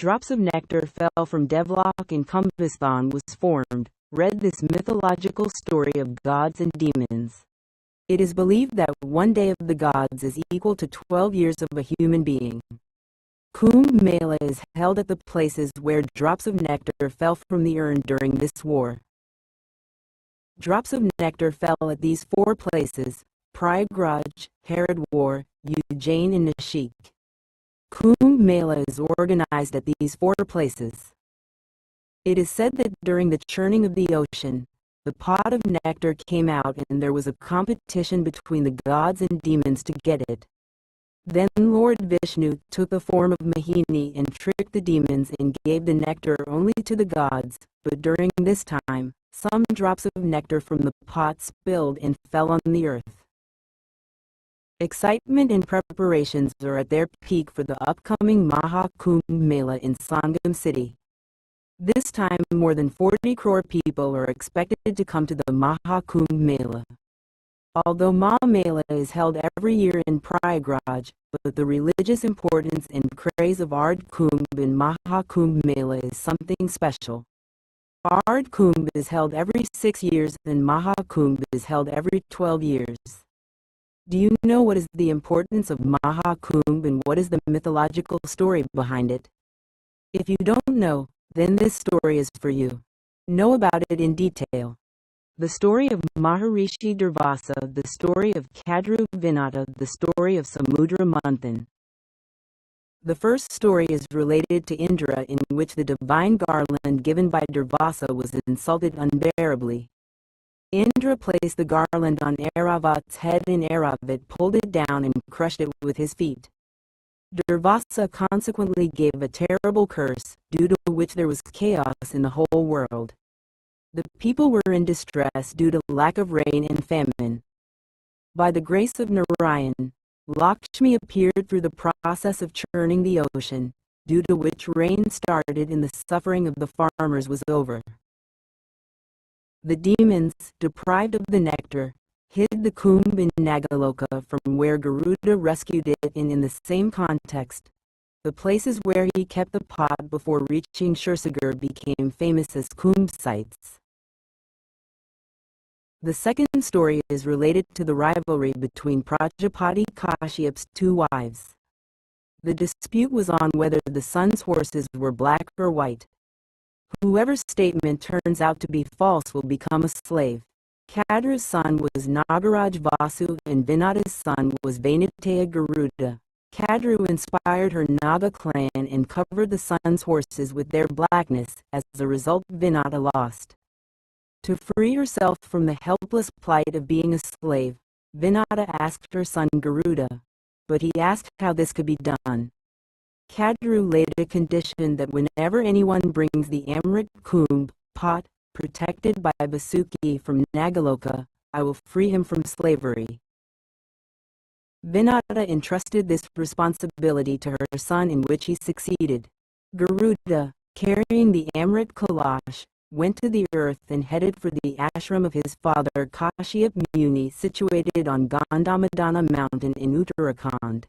drops of nectar fell from Devlock and Kumbhistan was formed. Read this mythological story of gods and demons. It is believed that one day of the gods is equal to 12 years of a human being. Kumbh Mela is held at the places where drops of nectar fell from the urn during this war. Drops of nectar fell at these 4 places: Prayagraj, Haridwar, Ujjain and Nashik. Kumbh Mela is organized at these 4 places. It is said that during the churning of the ocean, the pot of nectar came out and there was a competition between the gods and demons to get it. Then Lord Vishnu took the form of Mohini and tricked the demons and gave the nectar only to the gods, but during this time, some drops of nectar from the pot spilled and fell on the earth. Excitement and preparations are at their peak for the upcoming mahakumbh Mela in Sangam city. This time more than 40 crore people are expected to come to the mahakumbh Mela. Although Maha Mela is held every year in Prayagraj, but the religious importance and craze of Ard Kumbh and Mahakumbh Mela is something special. Ard Kumbh is held every 6 years and Mahakumbh is held every 12 years. Do you know what is the importance of Mahakumbh and what is the mythological story behind it? If you don't know, then this story is for you. Know about it in detail. The story of Maharishi Durvasa, the story of Kadru Vinata, the story of Samudra Manthan. The first story is related to Indra, in which the divine garland given by Durvasa was insulted unbearably. Indra placed the garland on Airavat's head and Airavat pulled it down and crushed it with his feet. Durvasa consequently gave a terrible curse, due to which there was chaos in the whole world. The people were in distress due to lack of rain and famine. By the grace of Narayan, Lakshmi appeared through the process of churning the ocean, due to which rain started and the suffering of the farmers was over. The demons, deprived of the nectar, hid the kumbh in Nagaloka, from where Garuda rescued it, and in the same context, the places where he kept the pot before reaching Shursagar became famous as kumbh sites. The second story is related to the rivalry between Prajapati Kashyap's 2 wives. The dispute was on whether the sun's horses were black or white. Whoever's statement turns out to be false will become a slave. Kadru's son was Nagaraj Vasu and Vinata's son was Vainateya Garuda. Kadru inspired her Naga clan and covered the sun's horses with their blackness. As a result, Vinata lost. To free herself from the helpless plight of being a slave, Vinata asked her son Garuda, but he asked how this could be done. Kadru laid a condition that whenever anyone brings the Amrit Kumbh pot, protected by Vasuki from Nagaloka, I will free him from slavery. Vinata entrusted this responsibility to her son, in which he succeeded. Garuda, carrying the Amrit Kalash, went to the earth and headed for the ashram of his father Kashyap Muni, situated on Gandhamadana mountain in Uttarakhand.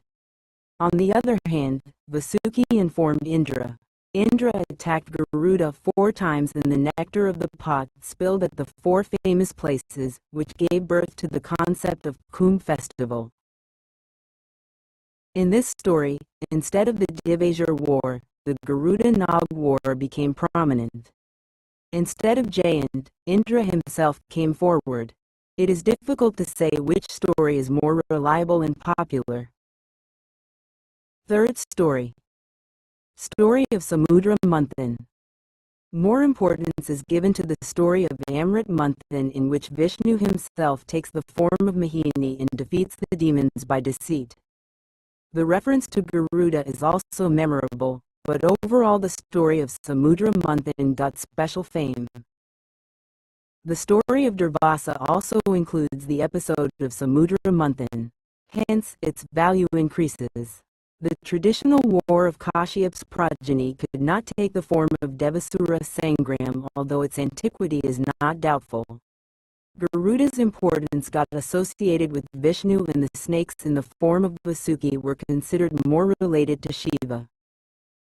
On the other hand, Vasuki informed Indra. Indra attacked Garuda 4 times and the nectar of the pot spilled at the 4 famous places, which gave birth to the concept of Kumbh festival. In this story, instead of the Divajur war, the Garuda-Nag war became prominent. Instead of Jayant, Indra himself came forward. It is difficult to say which story is more reliable and popular. Third story. Story of Samudra Manthan. More importance is given to the story of Amrit Manthan, in which Vishnu himself takes the form of Mohini and defeats the demons by deceit. The reference to Garuda is also memorable, but overall the story of Samudra Manthan got special fame. The story of Durvasa also includes the episode of Samudra Manthan, hence its value increases. The traditional war of Kashyap's progeny could not take the form of Devasura Sangram, although its antiquity is not doubtful. Garuda's importance got associated with Vishnu, and the snakes in the form of Vasuki were considered more related to Shiva.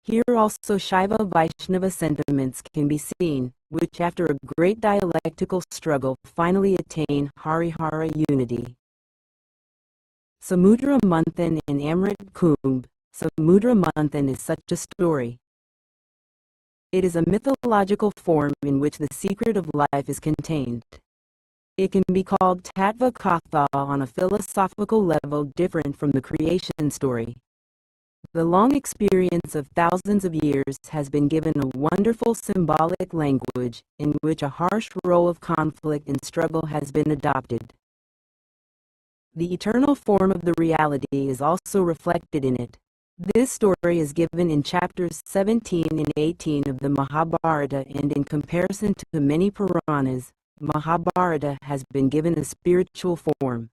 Here also Shaiva Vaishnava sentiments can be seen, which after a great dialectical struggle finally attain Harihara unity. Samudra Manthan and Amrit Kumbh. Samudra Manthan is such a story. It is a mythological form in which the secret of life is contained. It can be called Tattva Katha on a philosophical level different from the creation story. The long experience of thousands of years has been given a wonderful symbolic language in which a harsh role of conflict and struggle has been adopted. The eternal form of the reality is also reflected in it. This story is given in chapters 17 and 18 of the Mahabharata, and in comparison to many Puranas, Mahabharata has been given a spiritual form.